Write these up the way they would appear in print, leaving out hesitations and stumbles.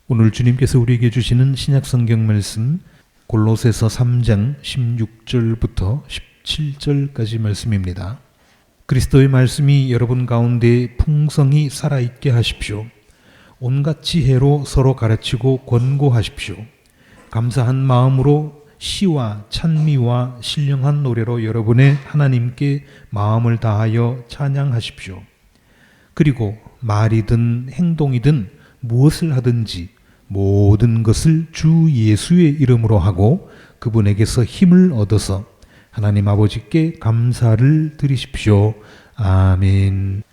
오늘 주님께서 우리에게 주시는 신약 성경 말씀 골로새서 3장 16절부터 17절까지 말씀입니다. 그리스도의 말씀이 여러분 가운데 풍성히 살아있게 하십시오. 온갖 지혜로 서로 가르치고 권고하십시오. 감사한 마음으로 시와 찬미와 신령한 노래로 여러분의 하나님께 마음을 다하여 찬양하십시오. 그리고 말이든 행동이든 무엇을 하든지 모든 것을 주 예수의 이름으로 하고 그분에게서 힘을 얻어서 하나님 아버지께 감사를 드리십시오. 아멘.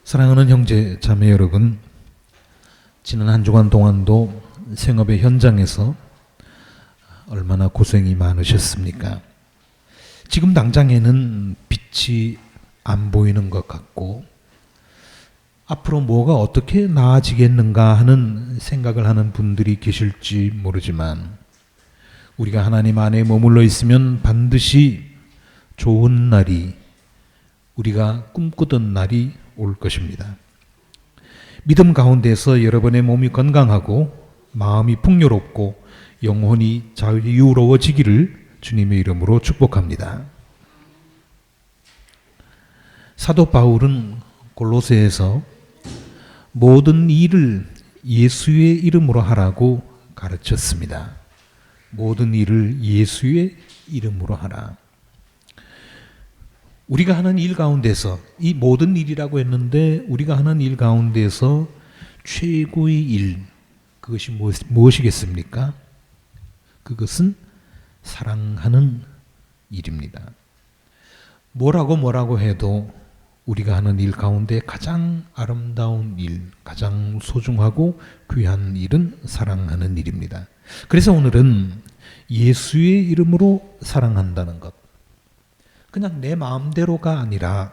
사랑하는 형제 자매 여러분, 지난 한 주간 동안도 생업의 현장에서 얼마나 고생이 많으셨습니까? 지금 당장에는 빛이 안 보이는 것 같고 앞으로 뭐가 어떻게 나아지겠는가 하는 생각을 하는 분들이 계실지 모르지만 우리가 하나님 안에 머물러 있으면 반드시 좋은 날이, 우리가 꿈꾸던 날이 올 것입니다. 믿음 가운데서 여러분의 몸이 건강하고 마음이 풍요롭고 영혼이 자유로워지기를 주님의 이름으로 축복합니다. 사도 바울은 골로새에서 모든 일을 예수의 이름으로 하라고 가르쳤습니다. 모든 일을 예수의 이름으로 하라. 우리가 하는 일 가운데서, 이 모든 일이라고 했는데 우리가 하는 일 가운데서 최고의 일, 그것이 무엇이겠습니까? 그것은 사랑하는 일입니다. 뭐라고 해도 우리가 하는 일 가운데 가장 아름다운 일, 가장 소중하고 귀한 일은 사랑하는 일입니다. 그래서 오늘은 예수의 이름으로 사랑한다는 것, 그냥 내 마음대로가 아니라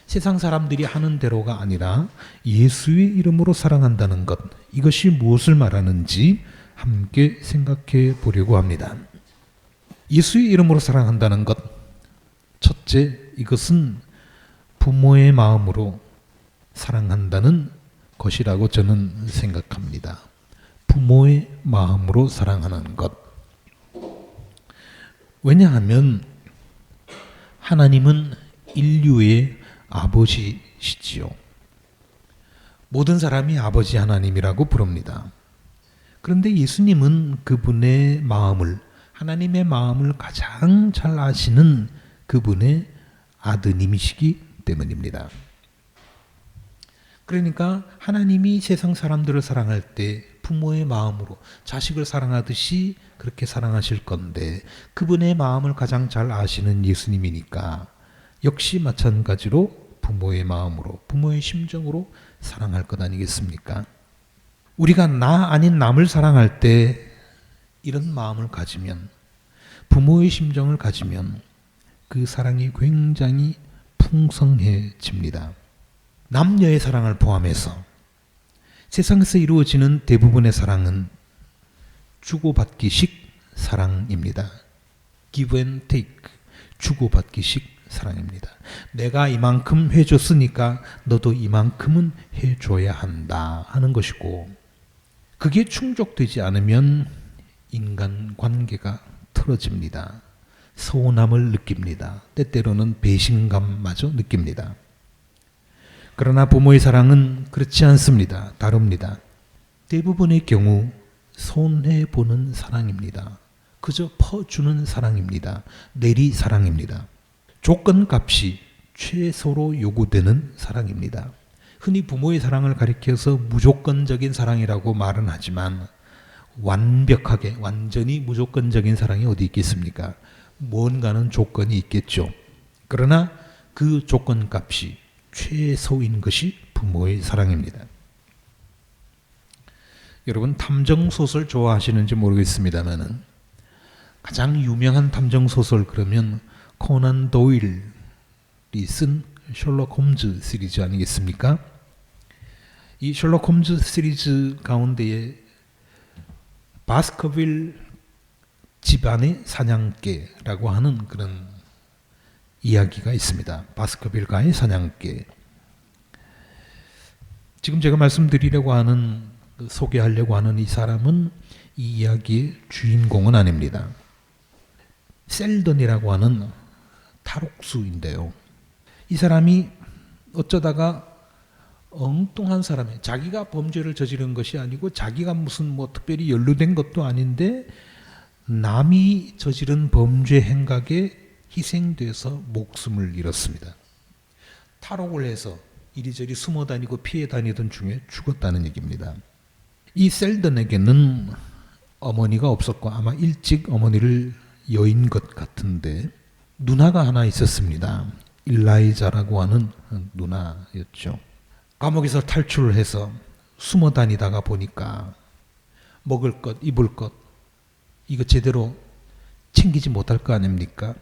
세상 사람들이 하는 대로가 아니라 예수의 이름으로 사랑한다는 것, 이것이 무엇을 말하는지 함께 생각해 보려고 합니다. 예수의 이름으로 사랑한다는 것, 첫째, 이것은 부모의 마음으로 사랑한다는 것이라고 저는 생각합니다. 부모의 마음으로 사랑하는 것. 왜냐하면 하나님은 인류의 아버지시지요. 모든 사람이 아버지 하나님이라고 부릅니다. 그런데 예수님은 그분의 마음을, 하나님의 마음을 가장 잘 아시는 그분의 아드님이시기 때문입니다. 그러니까 하나님이 세상 사람들을 사랑할 때 부모의 마음으로 자식을 사랑하듯이 그렇게 사랑하실 건데 그분의 마음을 가장 잘 아시는 예수님이니까 역시 마찬가지로 부모의 마음으로, 부모의 심정으로 사랑할 것 아니겠습니까? 우리가 나 아닌 남을 사랑할 때 이런 마음을 가지면, 부모의 심정을 가지면 그 사랑이 굉장히 풍성해집니다. 남녀의 사랑을 포함해서 세상에서 이루어지는 대부분의 사랑은 주고받기식 사랑입니다. Give and take, 주고받기식 사랑입니다. 내가 이만큼 해줬으니까 너도 이만큼은 해줘야 한다 하는 것이고, 그게 충족되지 않으면 인간관계가 틀어집니다. 서운함을 느낍니다. 때때로는 배신감마저 느낍니다. 그러나 부모의 사랑은 그렇지 않습니다. 다릅니다. 대부분의 경우 손해보는 사랑입니다. 그저 퍼주는 사랑입니다. 내리 사랑입니다. 조건값이 최소로 요구되는 사랑입니다. 흔히 부모의 사랑을 가리켜서 무조건적인 사랑이라고 말은 하지만 완벽하게, 완전히 무조건적인 사랑이 어디 있겠습니까? 뭔가는 조건이 있겠죠. 그러나 그 조건값이 최소인 것이 부모의 사랑입니다. 여러분 탐정소설 좋아하시는지 모르겠습니다만은 가장 유명한 탐정 소설 그러면 코난 도일이 쓴 셜록 홈즈 시리즈 아니겠습니까? 이 셜록 홈즈 시리즈 가운데에 바스커빌 집안의 사냥개라고 하는 그런 이야기가 있습니다. 바스커빌가의 사냥개. 지금 제가 말씀드리려고 하는, 소개하려고 하는 이 사람은 이 이야기의 주인공은 아닙니다. 셀던이라고 하는 탈옥수인데요. 이 사람이 어쩌다가 엉뚱한 사람이, 자기가 범죄를 저지른 것이 아니고 자기가 무슨 뭐 특별히 연루된 것도 아닌데 남이 저지른 범죄 행각에 희생돼서 목숨을 잃었습니다. 탈옥을 해서 이리저리 숨어 다니고 피해 다니던 중에 죽었다는 얘기입니다. 이 셀던에게는 어머니가 없었고 아마 일찍 어머니를 여인 것 같은데 누나가 하나 있었습니다. 일라이자라고 하는 누나였죠. 감옥에서 탈출을 해서 숨어 다니다가 보니까 먹을 것, 입을 것 이거 제대로 챙기지 못할 거 아닙니까?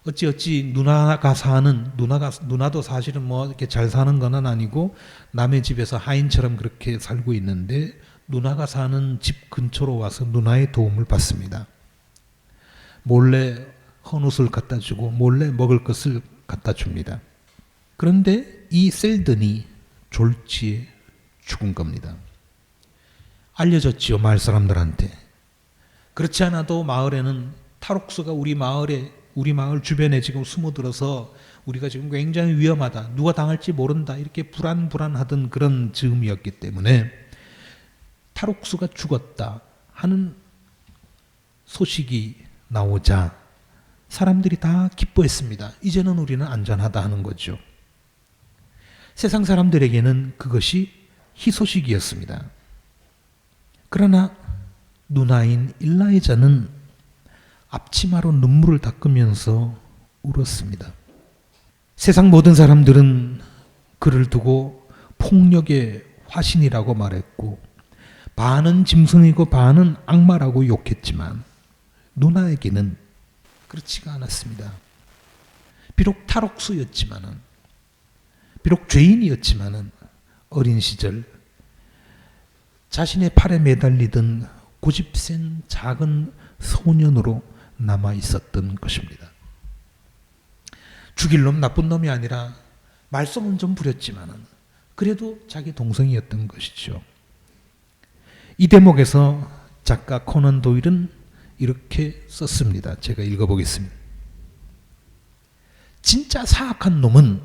어찌 누나도 사실은 뭐 이렇게 잘 사는 건 아니고 남의 집에서 하인처럼 그렇게 살고 있는데 누나가 사는 집 근처로 와서 누나의 도움을 받습니다. 몰래 헌옷을 갖다 주고 몰래 먹을 것을 갖다 줍니다. 그런데 이 셀든이 졸지에 죽은 겁니다. 알려졌지요, 마을 사람들한테. 그렇지 않아도 마을에는 탈옥수가 우리 마을 주변에 지금 숨어들어서 우리가 지금 굉장히 위험하다, 누가 당할지 모른다, 이렇게 불안하던 그런 즈음이었기 때문에 탈옥수가 죽었다 하는 소식이 나오자 사람들이 다 기뻐했습니다. 이제는 우리는 안전하다 하는 거죠. 세상 사람들에게는 그것이 희소식이었습니다. 그러나 누나인 일라이자는 앞치마로 눈물을 닦으면서 울었습니다. 세상 모든 사람들은 그를 두고 폭력의 화신이라고 말했고 반은 짐승이고 반은 악마라고 욕했지만 누나에게는 그렇지가 않았습니다. 비록 탈옥수였지만은, 비록 죄인이었지만은 어린 시절 자신의 팔에 매달리던 고집센 작은 소년으로 남아 있었던 것입니다. 죽일 놈, 나쁜 놈이 아니라 말썽은 좀 부렸지만은 그래도 자기 동생이었던 것이죠. 이 대목에서 작가 코난 도일은 이렇게 썼습니다. 제가 읽어보겠습니다. 진짜 사악한 놈은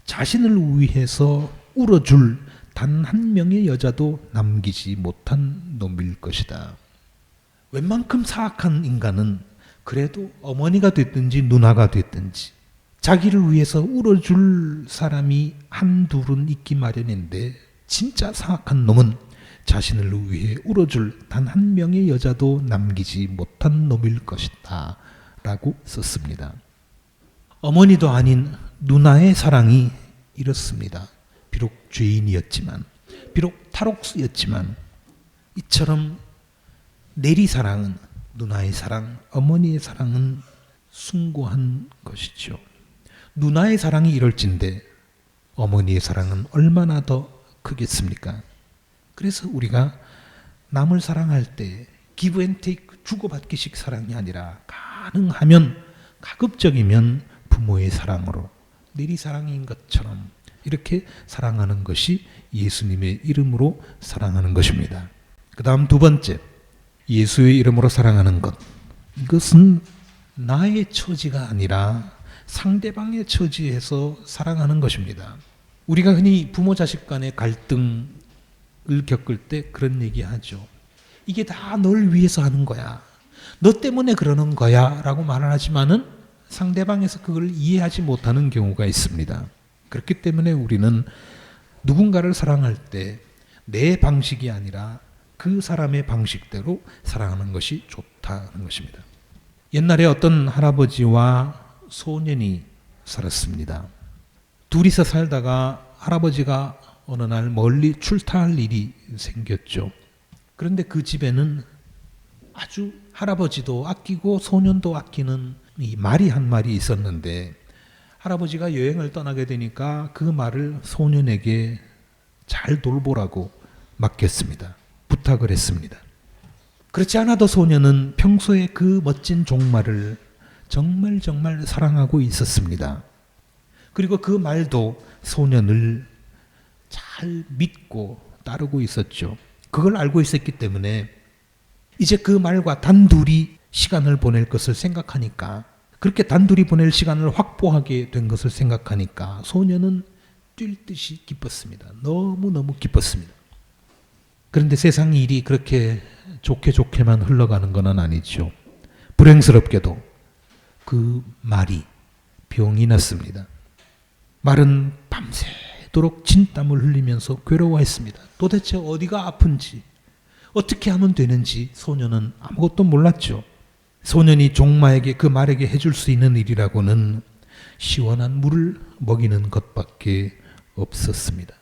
자신을 위해서 울어줄 단 한 명의 여자도 남기지 못한 놈일 것이다. 웬만큼 사악한 인간은 그래도 어머니가 됐든지 누나가 됐든지 자기를 위해서 울어줄 사람이 한둘은 있기 마련인데 진짜 사악한 놈은 자신을 위해 울어줄 단 한 명의 여자도 남기지 못한 놈일 것이다 라고 썼습니다. 어머니도 아닌 누나의 사랑이 이렇습니다. 비록 죄인이었지만, 비록 탈옥수였지만 이처럼 내리사랑은, 누나의 사랑, 어머니의 사랑은 숭고한 것이죠. 누나의 사랑이 이럴진데 어머니의 사랑은 얼마나 더 크겠습니까? 그래서 우리가 남을 사랑할 때 기브 앤 테이크, 주고받기식 사랑이 아니라 가능하면, 가급적이면 부모의 사랑으로, 내리사랑인 것처럼 이렇게 사랑하는 것이 예수님의 이름으로 사랑하는 것입니다. 그 다음 두 번째, 예수의 이름으로 사랑하는 것. 이것은 나의 처지가 아니라 상대방의 처지에서 사랑하는 것입니다. 우리가 흔히 부모 자식 간의 갈등을 겪을 때 그런 얘기하죠. 이게 다 널 위해서 하는 거야, 너 때문에 그러는 거야 라고 말을 하지만은 상대방에서 그걸 이해하지 못하는 경우가 있습니다. 그렇기 때문에 우리는 누군가를 사랑할 때 내 방식이 아니라 그 사람의 방식대로 사랑하는 것이 좋다는 것입니다. 옛날에 어떤 할아버지와 소년이 살았습니다. 둘이서 살다가 할아버지가 어느 날 멀리 출타할 일이 생겼죠. 그런데 그 집에는 아주 할아버지도 아끼고 소년도 아끼는 이 말이 한 마리 있었는데 할아버지가 여행을 떠나게 되니까 그 말을 소년에게 잘 돌보라고 맡겼습니다. 부탁을 했습니다. 그렇지 않아도 소년은 평소에 그 멋진 종말을 정말 사랑하고 있었습니다. 그리고 그 말도 소년을 잘 믿고 따르고 있었죠. 그걸 알고 있었기 때문에 이제 그 말과 단둘이 시간을 보낼 것을 생각하니까, 그렇게 단둘이 보낼 시간을 확보하게 된 것을 생각하니까 소년은 뛸 듯이 기뻤습니다. 너무너무 기뻤습니다. 그런데 세상 일이 그렇게 좋게만 흘러가는 건 아니죠. 불행스럽게도 그 말이 병이 났습니다. 말은 밤새도록 진땀을 흘리면서 괴로워했습니다. 도대체 어디가 아픈지, 어떻게 하면 되는지 소년은 아무것도 몰랐죠. 소년이 종마에게, 그 말에게 해줄 수 있는 일이라고는 시원한 물을 먹이는 것밖에 없었습니다.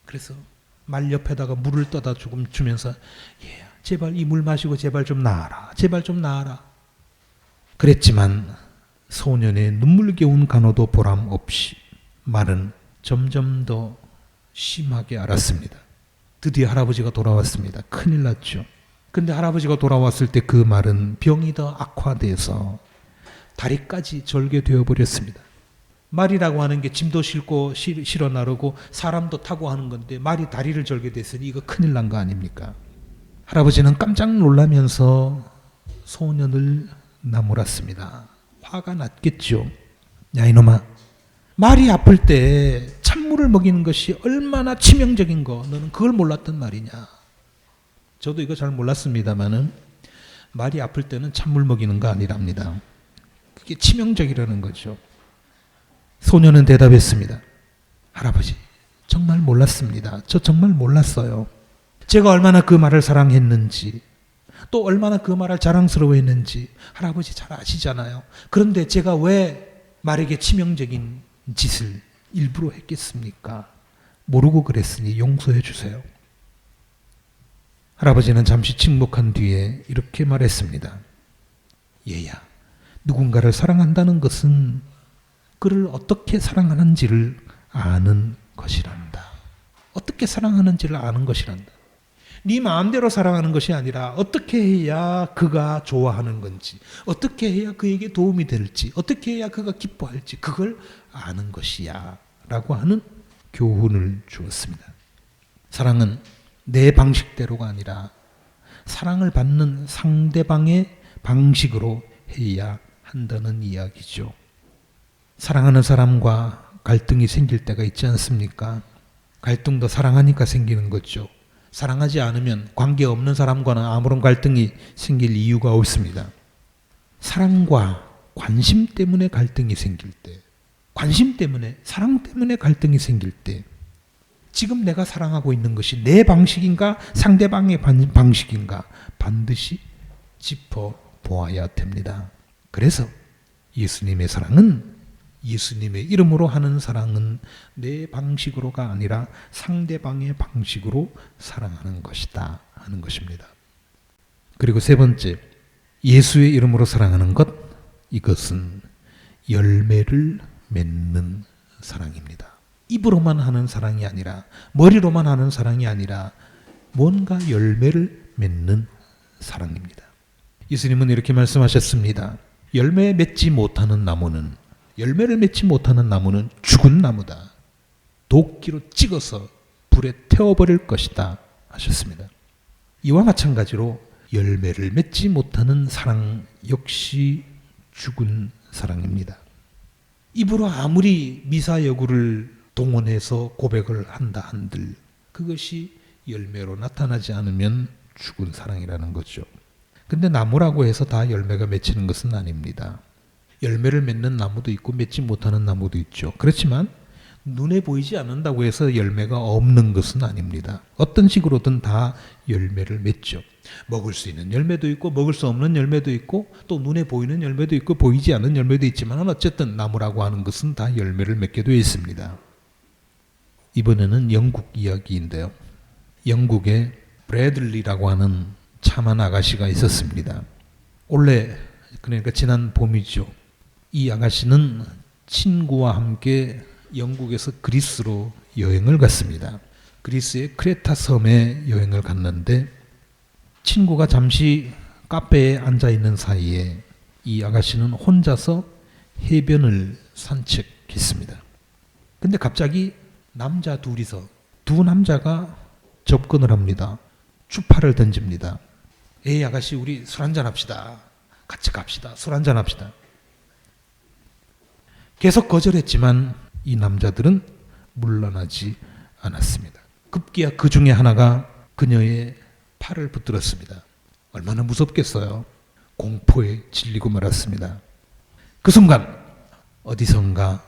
그래서 말 옆에다가 물을 떠다 조금 주면서 얘야, 제발 이 물 마시고 제발 좀 나아라. 제발 좀 나아라. 그랬지만 소년의 눈물겨운 간호도 보람없이 말은 점점 더 심하게 앓았습니다. 드디어 할아버지가 돌아왔습니다. 큰일 났죠. 근데 할아버지가 돌아왔을 때 그 말은 병이 더 악화돼서 다리까지 절게 되어버렸습니다. 말이라고 하는 게 짐도 싣고 실어 나르고 사람도 타고 하는 건데 말이 다리를 절게 됐으니 이거 큰일 난 거 아닙니까? 할아버지는 깜짝 놀라면서 소년을 나무랐습니다. 화가 났겠죠. 야 이놈아, 말이 아플 때 찬물을 먹이는 것이 얼마나 치명적인 거 너는 그걸 몰랐단 말이냐. 저도 이거 잘 몰랐습니다마는 말이 아플 때는 찬물 먹이는 거 아니랍니다. 그게 치명적이라는 거죠. 소년은 대답했습니다. 할아버지, 정말 몰랐습니다. 저 정말 몰랐어요. 제가 얼마나 그 말을 사랑했는지, 또 얼마나 그 말을 자랑스러워했는지 할아버지 잘 아시잖아요. 그런데 제가 왜 말에게 치명적인 짓을 일부러 했겠습니까? 모르고 그랬으니 용서해 주세요. 할아버지는 잠시 침묵한 뒤에 이렇게 말했습니다. 얘야, 누군가를 사랑한다는 것은 그를 어떻게 사랑하는지를 아는 것이란다. 어떻게 사랑하는지를 아는 것이란다. 네 마음대로 사랑하는 것이 아니라 어떻게 해야 그가 좋아하는 건지, 어떻게 해야 그에게 도움이 될지, 어떻게 해야 그가 기뻐할지 그걸 아는 것이야 라고 하는 교훈을 주었습니다. 사랑은 내 방식대로가 아니라 사랑을 받는 상대방의 방식으로 해야 한다는 이야기죠. 사랑하는 사람과 갈등이 생길 때가 있지 않습니까? 갈등도 사랑하니까 생기는 거죠. 사랑하지 않으면 관계없는 사람과는 아무런 갈등이 생길 이유가 없습니다. 사랑과 관심 때문에 갈등이 생길 때, 관심 때문에, 사랑 때문에 갈등이 생길 때, 지금 내가 사랑하고 있는 것이 내 방식인가 상대방의 방식인가 반드시 짚어보아야 됩니다. 그래서 예수님의 사랑은, 예수님의 이름으로 하는 사랑은 내 방식으로가 아니라 상대방의 방식으로 사랑하는 것이다 하는 것입니다. 그리고 세 번째, 예수의 이름으로 사랑하는 것, 이것은 열매를 맺는 사랑입니다. 입으로만 하는 사랑이 아니라, 머리로만 하는 사랑이 아니라 뭔가 열매를 맺는 사랑입니다. 예수님은 이렇게 말씀하셨습니다. 열매 맺지 못하는 나무는, 열매를 맺지 못하는 나무는 죽은 나무다. 도끼로 찍어서 불에 태워버릴 것이다 하셨습니다. 이와 마찬가지로 열매를 맺지 못하는 사랑 역시 죽은 사랑입니다. 입으로 아무리 미사여구를 동원해서 고백을 한다 한들 그것이 열매로 나타나지 않으면 죽은 사랑이라는 거죠. 근데 나무라고 해서 다 열매가 맺히는 것은 아닙니다. 열매를 맺는 나무도 있고 맺지 못하는 나무도 있죠. 그렇지만 눈에 보이지 않는다고 해서 열매가 없는 것은 아닙니다. 어떤 식으로든 다 열매를 맺죠. 먹을 수 있는 열매도 있고 먹을 수 없는 열매도 있고 또 눈에 보이는 열매도 있고 보이지 않는 열매도 있지만 어쨌든 나무라고 하는 것은 다 열매를 맺게 되어 있습니다. 이번에는 영국 이야기인데요. 영국에 브래들리라고 하는 참한 아가씨가 있었습니다. 원래 그러니까 지난 봄이죠. 이 아가씨는 친구와 함께 영국에서 그리스로 여행을 갔습니다. 그리스의 크레타 섬에 여행을 갔는데 친구가 잠시 카페에 앉아 있는 사이에 이 아가씨는 혼자서 해변을 산책했습니다. 근데 갑자기 남자 둘이서 두 남자가 접근을 합니다. 추파를 던집니다. 에이 아가씨 우리 술 한잔 합시다. 같이 갑시다. 술 한잔 합시다. 계속 거절했지만 이 남자들은 물러나지 않았습니다. 급기야 그 중에 하나가 그녀의 팔을 붙들었습니다. 얼마나 무섭겠어요. 공포에 질리고 말았습니다. 그 순간 어디선가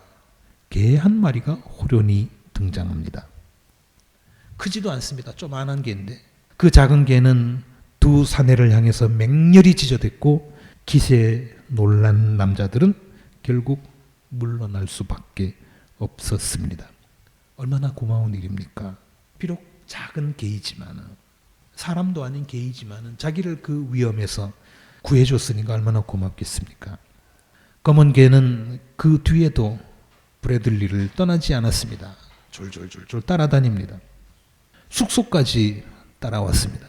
개 한 마리가 호련히 등장합니다. 크지도 않습니다. 조그만한 개인데 그 작은 개는 두 사내를 향해서 맹렬히 짖어댔고 기세에 놀란 남자들은 결국 물러날 수밖에 없었습니다. 얼마나 고마운 일입니까? 비록 작은 개이지만 사람도 아닌 개이지만 자기를 그 위험에서 구해줬으니까 얼마나 고맙겠습니까? 검은 개는 그 뒤에도 브래들리를 떠나지 않았습니다. 졸졸졸졸 따라다닙니다. 숙소까지 따라왔습니다.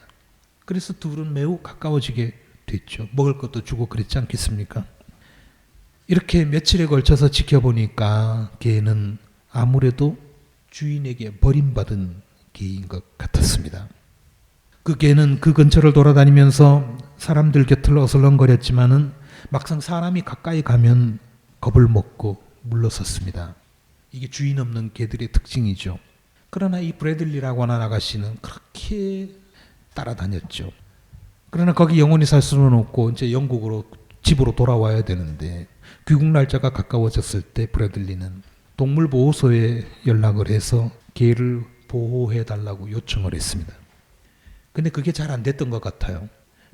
그래서 둘은 매우 가까워지게 됐죠. 먹을 것도 주고 그랬지 않겠습니까? 이렇게 며칠에 걸쳐서 지켜보니까 개는 아무래도 주인에게 버림받은 개인 것 같았습니다. 그 개는 그 근처를 돌아다니면서 사람들 곁을 어슬렁거렸지만은 막상 사람이 가까이 가면 겁을 먹고 물러섰습니다. 이게 주인 없는 개들의 특징이죠. 그러나 이 브래들리라고 하는 아가씨는 그렇게 따라다녔죠. 그러나 거기 영원히 살 수는 없고 이제 영국으로 집으로 돌아와야 되는데 귀국 날짜가 가까워졌을 때 브래들리는 동물보호소에 연락을 해서 개를 보호해 달라고 요청을 했습니다. 근데 그게 잘 안 됐던 것 같아요.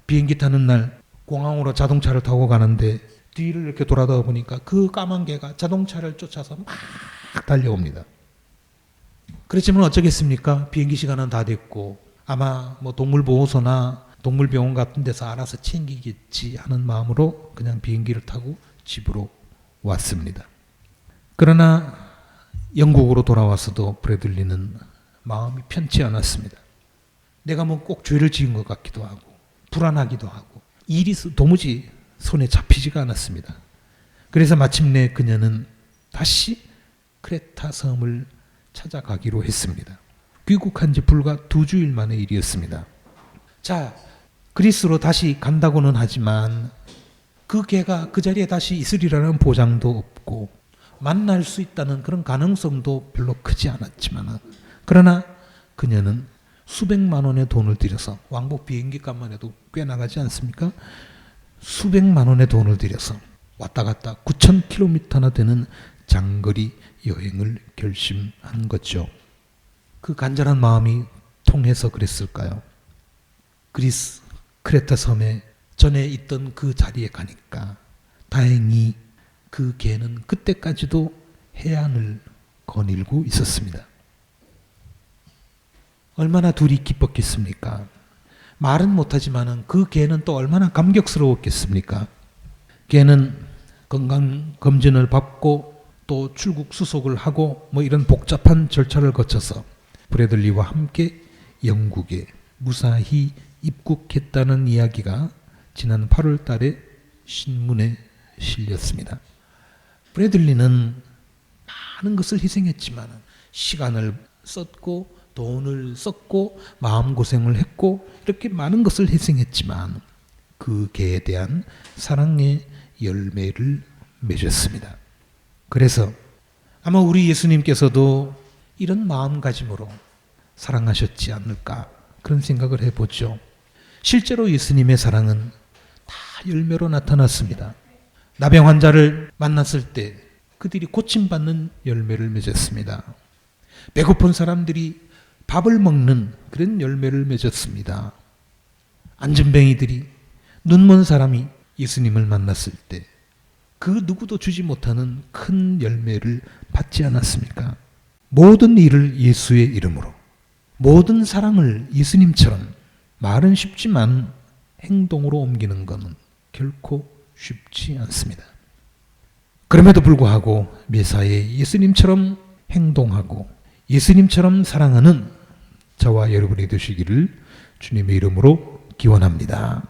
비행기 타는 날 공항으로 자동차를 타고 가는데 뒤를 이렇게 돌아다 보니까 그 까만 개가 자동차를 쫓아서 막 달려옵니다. 그렇지만 어쩌겠습니까? 비행기 시간은 다 됐고 아마 뭐 동물보호소나 동물병원 같은 데서 알아서 챙기겠지 하는 마음으로 그냥 비행기를 타고 집으로 왔습니다. 그러나 영국으로 돌아와서도 브래들리는 마음이 편치 않았습니다. 내가 뭐 꼭 죄를 지은 것 같기도 하고 불안하기도 하고 일이 도무지 손에 잡히지가 않았습니다. 그래서 마침내 그녀는 다시 크레타 섬을 찾아가기로 했습니다. 귀국한 지 불과 2주일 만의 일이었습니다. 자, 그리스로 다시 간다고는 하지만 그 개가 그 자리에 다시 있으리라는 보장도 없고 만날 수 있다는 그런 가능성도 별로 크지 않았지만 그러나 그녀는 수백만 원의 돈을 들여서 왕복 비행기 값만 해도 꽤 나가지 않습니까? 수백만 원의 돈을 들여서 왔다 갔다 9,000km나 되는 장거리 여행을 결심한 거죠. 그 간절한 마음이 통해서 그랬을까요? 그리스 크레타 섬에 전에 있던 그 자리에 가니까 다행히 그 개는 그때까지도 해안을 거닐고 있었습니다. 얼마나 둘이 기뻤겠습니까? 말은 못하지만 그 개는 또 얼마나 감격스러웠겠습니까? 개는 건강검진을 받고 또 출국 수속을 하고 뭐 이런 복잡한 절차를 거쳐서 브래들리와 함께 영국에 무사히 입국했다는 이야기가 지난 8월 달에 신문에 실렸습니다. 브래들리는 많은 것을 희생했지만 시간을 썼고 돈을 썼고 마음고생을 했고 이렇게 많은 것을 희생했지만 그 개에 대한 사랑의 열매를 맺었습니다. 그래서 아마 우리 예수님께서도 이런 마음가짐으로 사랑하셨지 않을까 그런 생각을 해보죠. 실제로 예수님의 사랑은 다 열매로 나타났습니다. 나병 환자를 만났을 때 그들이 고침받는 열매를 맺었습니다. 배고픈 사람들이 밥을 먹는 그런 열매를 맺었습니다. 안전뱅이들이 눈먼 사람이 예수님을 만났을 때 그 누구도 주지 못하는 큰 열매를 받지 않았습니까? 모든 일을 예수의 이름으로 모든 사랑을 예수님처럼 말은 쉽지만 행동으로 옮기는 것은 결코 쉽지 않습니다. 그럼에도 불구하고 매사에 예수님처럼 행동하고 예수님처럼 사랑하는 저와 여러분이 되시기를 주님의 이름으로 기원합니다.